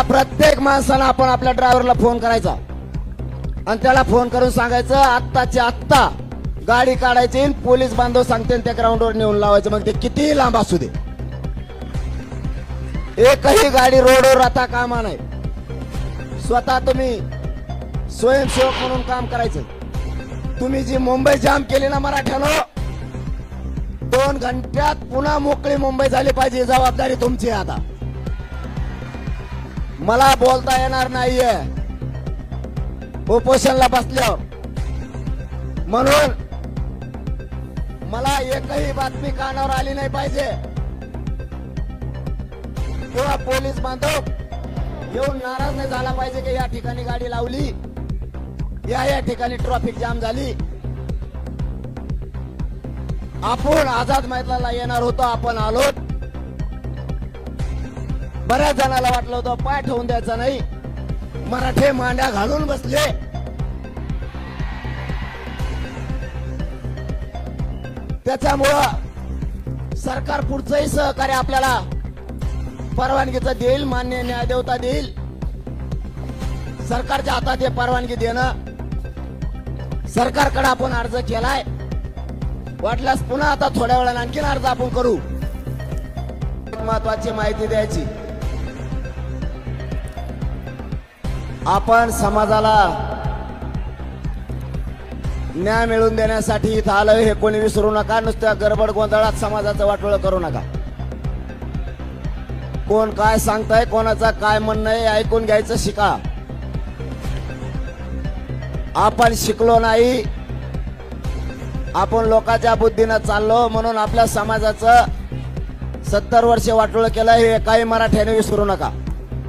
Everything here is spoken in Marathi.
प्रत्येक माणसाला आपण आपल्या ड्रायव्हरला फोन करायचा आणि त्याला फोन करून सांगायचं आत्ताच्या आत्ता गाडी काढायची, पोलीस बांधव सांगते त्या ग्राउंडवर नेऊन लावायचं, मग ते कितीही लांब असू दे. एकही गाडी रोडवर राहता कामा नाही. स्वतः तुम्ही स्वयंसेवक म्हणून काम करायचं. तुम्ही जी मुंबई जाम केली ना मराठ्यानो, 2 घंट्यात पुन्हा मोकळी मुंबई झाली पाहिजे. जबाबदारी तुमची आता. मला बोलता येणार नाहीये उपोषणला बसल्यावर, म्हणून मला एकही बातमी कानावर आली नाही पाहिजे किंवा पोलीस बांधव येऊन नाराज नाही झाला पाहिजे की या ठिकाणी गाडी लावली, या ठिकाणी ट्रॅफिक जाम झाली. आपण आझाद मैदानाला येणार होतो, आपण आलो. बऱ्याच जणाला वाटलं होतं पाय ठेवून द्यायचा नाही, मराठे मांड्या घालून बसले. त्याच्यामुळं सरकार पुढचंही सहकार्य आपल्याला परवानगीचं देईल, मान्य न्यायदेवता देईल. सरकारच्या हातात हे परवानगी देणं. सरकारकडे आपण अर्ज केलाय, वाटल्यास पुन्हा आता थोड्या वेळाने आणखीन अर्ज आपण करू. महत्वाची माहिती द्यायची. आपण समाजाला न्याय मिळवून देण्यासाठी इथं आलोय हे कोणी विसरू नका. नुसत्या गडबड गोंधळात समाजाचं वाटोळं करू नका. कोण काय सांगताय, कोणाचा काय म्हणणं आहे ऐकून घ्यायचं शिका. आपण शिकलो नाही, आपण लोकांच्या बुद्धीनं चाललो म्हणून आपल्या समाजाचं 70 वर्षे वाटोळं केलं हे काही मराठ्याने विसरू नका.